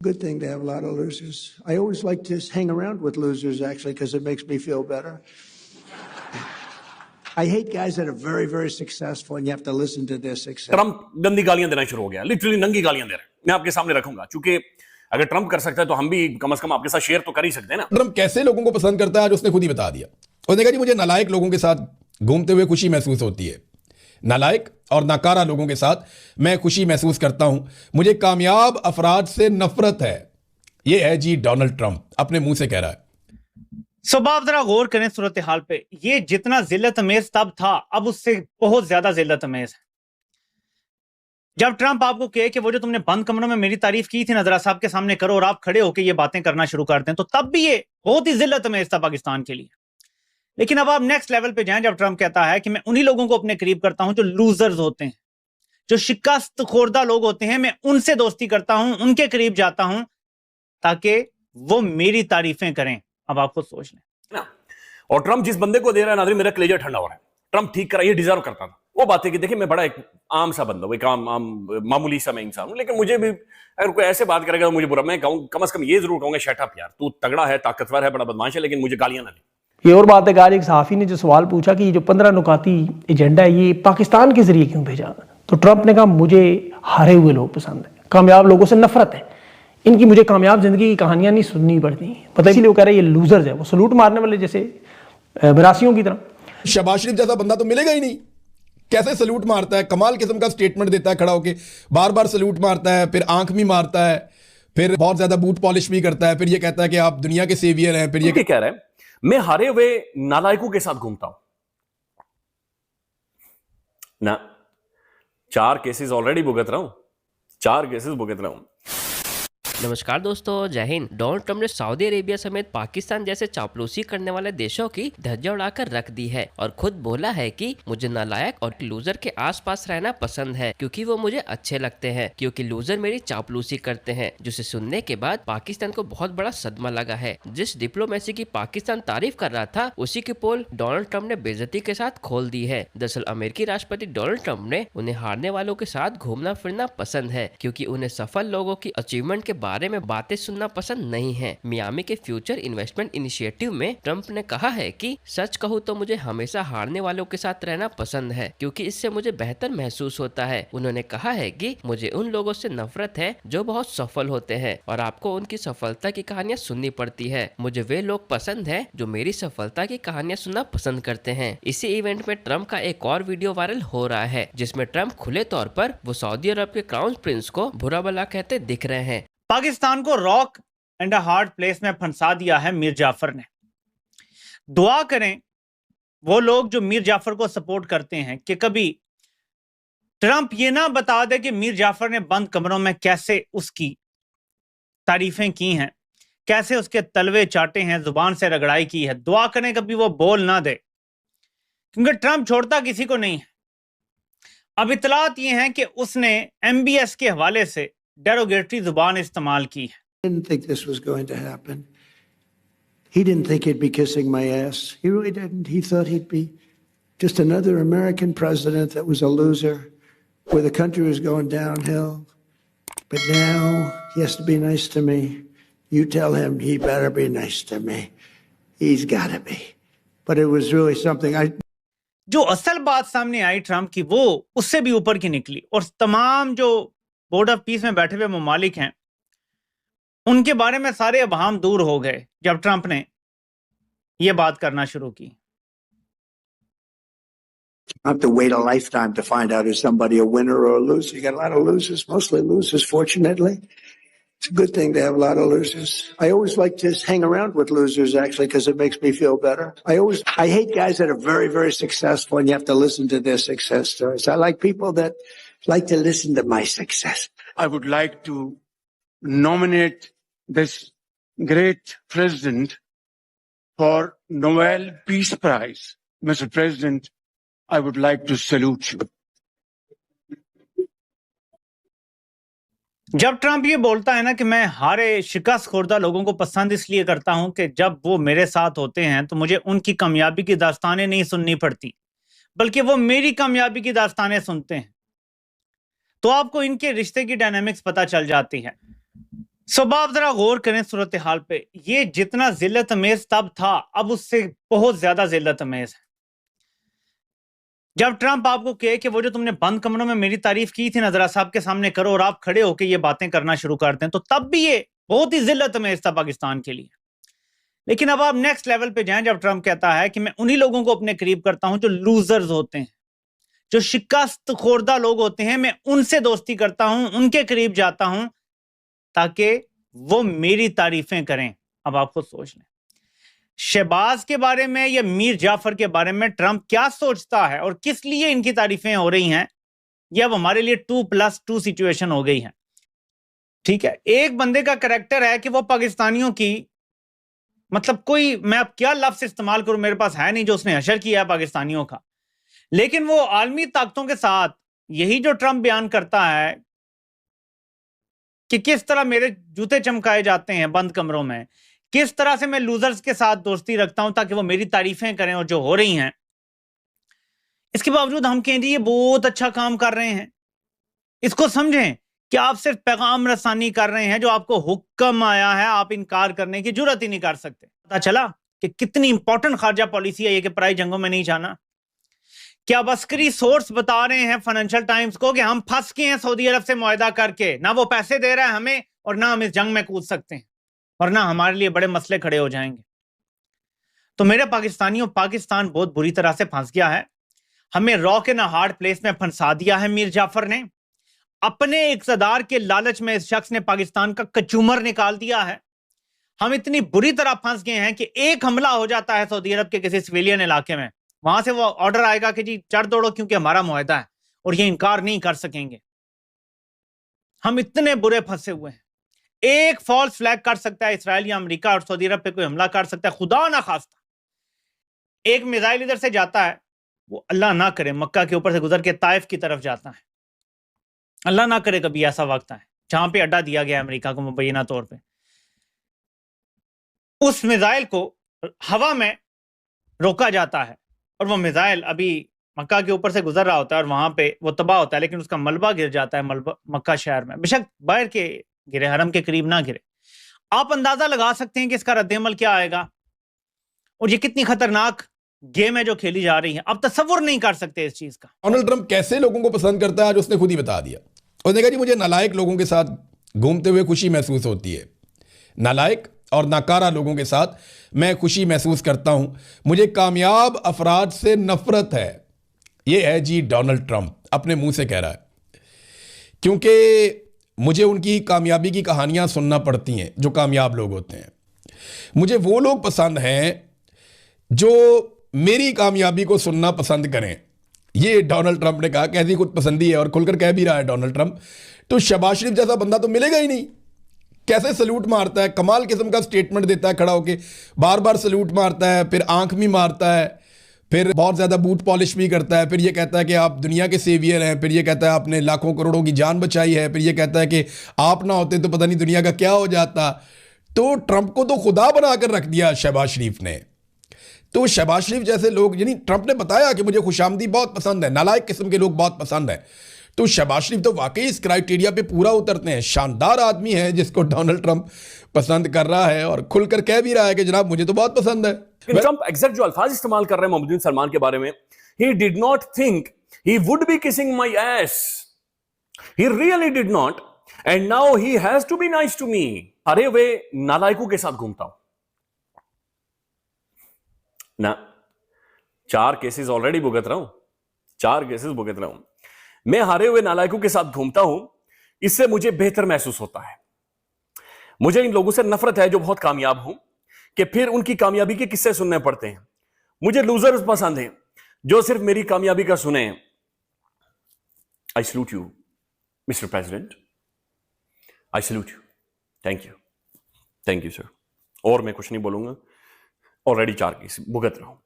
Good thing to have a lot of losers. I always like to hang around with losers, actually, because it makes me feel better. I hate guys that are very, very successful and you have to listen to their success. Trump गंदी गालियां देना शुरू हो गया, literally नंगी गालियां दे रहे हैं। मैं आपके सामने रखूंगा, चूंकि अगर ट्रंप कर सकता है तो हम भी कम से कम आपके साथ शेयर तो कर ही सकते हैं ना। ट्रंप कैसे लोगों को पसंद करता है आज उसने खुद ही बता दिया। उसने कहा जी मुझे नालायक लोगों के साथ घूमते हुए खुशी महसूस होती है। नालायक और नाकारा लोगों के साथ मैं खुशी महसूस करता हूं। मुझे कामयाब अफराद से नफरत है। यह है जी डोनाल्ड ट्रंप, अपने मुंह से कह रहा है। आप जरा गौर करें सूरत हाल पे। ये जितना जिल्लत अमेज तब था, अब उससे बहुत ज्यादा जिल्लत अमेज है। जब ट्रंप आपको कहे कि वो जो तुमने बंद कमरों में मेरी तारीफ की थी नजरा साहब के सामने करो और आप खड़े होकर ये बातें करना शुरू कर दें, तो तब भी ये बहुत ही जिल्लत अमेज था पाकिस्तान के लिए। लेकिन अब आप नेक्स्ट लेवल पे जाएं, जब ट्रंप कहता है कि मैं उन्हीं लोगों को अपने करीब करता हूं जो लूजर्स होते हैं, जो शिकस्त खोरदा लोग होते हैं, मैं उनसे दोस्ती करता हूं, उनके करीब जाता हूं ताकि वो मेरी तारीफें करें। अब आप खुद सोच लें ना। और ट्रंप जिस बंदे को दे रहा है नाज़रीन, मेरा कलेजा ठंडा हो रहा है। ट्रंप ठीक करा, ये डिजर्व करता था। वो बातें कि देखिए मैं बड़ा एक आम सा बंदा हूं, एक आम मामूली सा मैं इंसान हूं, लेकिन मुझे भी अगर कोई ऐसे बात करेगा तो मुझे बुरा, मैं कहूं कम से कम ये जरूर कहूंगा शट अप यार, तू तगड़ा है, ताकतवर है, बड़ा बदमाश है, लेकिन मुझे गालियां ना दे। ये और बात है कि आज एक सहाफ़ी ने जो सवाल पूछा कि ये जो 15 नुकाती एजेंडा है ये पाकिस्तान के जरिए क्यों भेजा, तो ट्रंप ने कहा मुझे हारे हुए लोग पसंद है, कामयाब लोगों से नफरत है, इनकी मुझे कामयाब जिंदगी की कहानियां नहीं सुननी पड़ती। मतलब इसीलिए वो कह रहे हैं ये लूजर्स है, वो सलूट मारने वाले जैसे बरासियों की तरह। शहबाज शरीफ जैसा बंदा तो मिलेगा ही नहीं। कैसे सलूट मारता है, कमाल किस्म का स्टेटमेंट देता है खड़ा होके, बार बार सलूट मारता है, फिर आंख भी मारता है, फिर बहुत ज्यादा बूट पॉलिश भी करता है, फिर ये कहता है कि आप दुनिया के सेवियर हैं। फिर ये कह रहा है मैं हारे हुए नालायकों के साथ घूमता हूं ना। 4 केसेस ऑलरेडी भुगत रहा हूं, 4 केसेस भुगत रहा हूं। नमस्कार दोस्तों, जय हिंद। डोनाल्ड ट्रंप ने सऊदी अरेबिया समेत पाकिस्तान जैसे चापलूसी करने वाले देशों की धज्जियां उड़ाकर रख दी है और खुद बोला है कि मुझे नालायक और लूजर के आसपास रहना पसंद है क्योंकि वो मुझे अच्छे लगते हैं, क्योंकि लूजर मेरी चापलूसी करते हैं। जिसे सुनने के बाद पाकिस्तान को बहुत बड़ा सदमा लगा है। जिस डिप्लोमेसी की पाकिस्तान तारीफ कर रहा था, उसी की पोल डोनाल्ड ट्रंप ने बेइज्जती के साथ खोल दी है। दरअसल अमेरिकी राष्ट्रपति डोनाल्ड ट्रंप ने उन्हें हारने वालों के साथ घूमना फिरना पसंद है क्योंकि उन्हें सफल लोगों की अचीवमेंट के बारे में बातें सुनना पसंद नहीं है। मियामी के फ्यूचर इन्वेस्टमेंट इनिशिएटिव में ट्रंप ने कहा है कि सच कहूँ तो मुझे हमेशा हारने वालों के साथ रहना पसंद है क्योंकि इससे मुझे बेहतर महसूस होता है। उन्होंने कहा है कि मुझे उन लोगों से नफरत है जो बहुत सफल होते हैं और आपको उनकी सफलता की कहानियां सुननी पड़ती है। मुझे वे लोग पसंद है जो मेरी सफलता की कहानियां सुनना पसंद करते हैं। इसी इवेंट में ट्रंप का एक और वीडियो वायरल हो रहा है जिसमें ट्रंप खुले तौर पर वो सऊदी अरब के क्राउन प्रिंस को बुरा भला कहते दिख रहे हैं। पाकिस्तान को rock and a hard place में फंसा दिया है मीर जाफर ने। दुआ करें वो लोग जो मीर जाफर को सपोर्ट करते हैं कि कभी ट्रंप ये ना बता दे कि मीर जाफर ने बंद कमरों में कैसे उसकी तारीफें की हैं, कैसे उसके तलवे चाटे हैं, जुबान से रगड़ाई की है। दुआ करें कभी वो बोल ना दे, क्योंकि ट्रंप छोड़ता किसी को नहीं है। अब इतलात ये हैं कि उसने MBS के हवाले से डेरोगेटरी जुबान इस्तेमाल की है। Didn't think this was going to happen. He didn't think he'd be kissing my ass. He really didn't. He thought he'd be just another American president that was a loser, where the country was going downhill. But now he has to be nice to me. You tell him he better be nice to me. He's got to be. But it was really something. जो असल बात सामने आई Trump की, वो उससे भी ऊपर की निकली और तमाम जो बोर्ड ऑफ पीस में बैठे हुए ममालिक हैं उनके बारे में सारे अबहाम दूर हो गए जब ट्रंप ने यह बात करना शुरू की। I have to wait a lifetime to find out is somebody a winner or a loser. You got a lot of losers, mostly losers, fortunately. It's a good thing to have a lot of losers. I always like to hang around with losers, actually, because it makes me feel better. I hate guys that are very, very successful and you have to listen to their success stories. I like people that like to listen to my success. I would like to nominate this great president for Nobel Peace Prize. Mr. President, I would like to salute you. जब Trump ये बोलता है ना कि मैं हारे शिकस्त खुर्दा लोगों को पसंद इसलिए करता हूं कि जब वो मेरे साथ होते हैं तो मुझे उनकी कामयाबी की दास्तानें नहीं सुननी पड़ती, बल्कि वो मेरी कामयाबी की दास्तानें सुनते हैं, तो आपको इनके रिश्ते की डायनामिक्स पता चल जाती है। सुबह आप जरा गौर करें सूरत हाल पे, ये जितना जिल्लत अमेज तब था अब उससे बहुत ज्यादा जिल्लत अमेज है। जब ट्रंप आपको कहे कि वो जो तुमने बंद कमरों में मेरी तारीफ की थी ना, जरा साहब के सामने करो, और आप खड़े होकर ये बातें करना शुरू कर दें, तो तब भी ये बहुत ही जिल्लत अमेज था पाकिस्तान के लिए। लेकिन अब आप नेक्स्ट लेवल पे जाएं, जब ट्रंप कहता है कि मैं उन्हीं लोगों को अपने करीब करता हूं जो लूजर्स होते हैं, जो शिकस्त खोरदा लोग होते हैं, मैं उनसे दोस्ती करता हूं, उनके करीब जाता हूं ताकि वो मेरी तारीफें करें। अब आप खुद सोच लें, शहबाज के बारे में या मीर जाफर के बारे में ट्रंप क्या सोचता है और किस लिए इनकी तारीफें हो रही हैं, ये अब हमारे लिए 2+2 सिचुएशन हो गई है। ठीक है, एक बंदे का करैक्टर है कि वो पाकिस्तानियों की, मतलब कोई, मैं अब क्या लफ्ज इस्तेमाल करूं, मेरे पास है नहीं, जो उसने हशर किया है पाकिस्तानियों का, लेकिन वो आलमी ताकतों के साथ यही जो ट्रंप बयान करता है कि किस तरह मेरे जूते चमकाए जाते हैं बंद कमरों में, किस तरह से मैं लूजर्स के साथ दोस्ती रखता हूं ताकि वो मेरी तारीफें करें, और जो हो रही हैं, इसके बावजूद हम कहें जी ये बहुत अच्छा काम कर रहे हैं। इसको समझें कि आप सिर्फ पैगाम रसानी कर रहे हैं, जो आपको हुक्म आया है आप इनकार करने की जुर्रत ही नहीं कर सकते। पता चला कि कितनी इंपॉर्टेंट खारजा पॉलिसी है ये कि पराई जंगों में नहीं जाना। क्या बस्करी सोर्स बता रहे हैं फाइनेंशियल टाइम्स को कि हम फंस गए हैं सऊदी अरब से मुआहदा करके, ना वो पैसे दे रहा है हमें और ना हम इस जंग में कूद सकते हैं, वरना हमारे लिए बड़े मसले खड़े हो जाएंगे। तो मेरे पाकिस्तानियों, पाकिस्तान बहुत बुरी तरह से फंस गया है। हमें rock in a hard place में फंसा दिया है मीर जाफर ने। अपने इक़्तिदार के लालच में इस शख्स ने पाकिस्तान का कचूमर निकाल दिया है। हम इतनी बुरी तरह फंस गए हैं कि एक हमला हो जाता है सऊदी अरब के किसी सिविलियन इलाके में, वहां से वो ऑर्डर आएगा कि जी चढ़ दौड़ो क्योंकि हमारा मुआहदा है, और ये इनकार नहीं कर सकेंगे। हम इतने बुरे फंसे हुए हैं। एक फॉल्स फ्लैग कर सकता है इसराइल या अमेरिका और सऊदी अरब पे कोई हमला कर सकता है, खुदा ना खास्ता एक मिसाइल इधर से जाता है, वो अल्लाह ना करे मक्का के ऊपर से गुजर के ताइफ की तरफ जाता है, अल्लाह ना करे कभी ऐसा वक्त आए जहां पे अड्डा दिया गया अमेरिका को मुबैना तौर पे, उस मिसाइल को हवा में रोका जाता है और वो मिसाइल अभी मक्का के ऊपर से गुजर रहा होता है और वहां पे वो तबाह होता है, लेकिन उसका मलबा गिर जाता है मक्का शहर में, बेशक बाहर के गिरे, हरम के करीब ना गिरे। आप अंदाजा लगा सकते हैं कि इसका रद्देमल क्या आएगा और ये कितनी खतरनाक गेम है जो खेली जा रही है। आप तसव्वुर नहीं कर सकते इस चीज का। डोनाल्ड ट्रंप कैसे लोगों को पसंद करता है आज उसने खुद ही बता दिया। उसने कहा जी मुझे नालायक लोगों के साथ घूमते हुए खुशी महसूस होती है, नालायक और नाकारा लोगों के साथ मैं खुशी महसूस करता हूं, मुझे कामयाब अफराद से नफरत है। ये है जी डोनाल्ड ट्रंप, अपने मुंह से कह रहा है, क्योंकि मुझे उनकी कामयाबी की कहानियां सुनना पड़ती हैं जो कामयाब लोग होते हैं। मुझे वो लोग पसंद हैं जो मेरी कामयाबी को सुनना पसंद करें। ये डोनाल्ड ट्रंप ने कहा, कैसी खुद पसंदी है और खुलकर कह भी रहा है डोनाल्ड ट्रंप। तो शहबाज शरीफ जैसा बंदा तो मिलेगा ही नहीं। कैसे सल्यूट मारता है, कमाल किस्म का स्टेटमेंट देता है खड़ा होके, बार बार सल्यूट मारता है, फिर आंख भी मारता है, फिर बहुत ज़्यादा बूट पॉलिश भी करता है, फिर ये कहता है कि आप दुनिया के सेवियर हैं, फिर ये कहता है आपने लाखों करोड़ों की जान बचाई है, फिर ये कहता है कि आप ना होते तो पता नहीं दुनिया का क्या हो जाता। तो ट्रंप को तो खुदा बनाकर रख दिया शहबाज शरीफ ने। तो शहबाज शरीफ जैसे लोग, यानी ट्रंप ने बताया कि मुझे खुशामदी बहुत पसंद है, नालायक किस्म के लोग बहुत पसंद है। तो शहबाज शरीफ तो वाकई इस क्राइटेरिया पे पूरा उतरते हैं। शानदार आदमी है जिसको डोनाल्ड ट्रंप पसंद कर रहा है और खुलकर कह भी रहा है कि जनाब मुझे तो बहुत पसंद है। ट्रंप एग्जैक्ट जो अल्फाज इस्तेमाल कर रहे हैं मोहम्मद बिन सलमान के बारे में, he did not think he would be kissing my ass. He really did not. And now he has to be nice to me. अरे वे नालायकों के साथ घूमता हूं ना, 4 केसेस ऑलरेडी भुगत रहा हूं, 4 केसेस भुगत रहा हूं। मैं हारे हुए नालायकों के साथ घूमता हूं, इससे मुझे बेहतर महसूस होता है। मुझे इन लोगों से नफरत है जो बहुत कामयाब हूं कि फिर उनकी कामयाबी के किस्से सुनने पड़ते हैं। मुझे लूजर्स पसंद हैं जो सिर्फ मेरी कामयाबी का सुने। I salute you mister president, I salute you, thank you sir. और मैं कुछ नहीं बोलूंगा, ऑलरेडी 4 केस भुगत रहा हूं।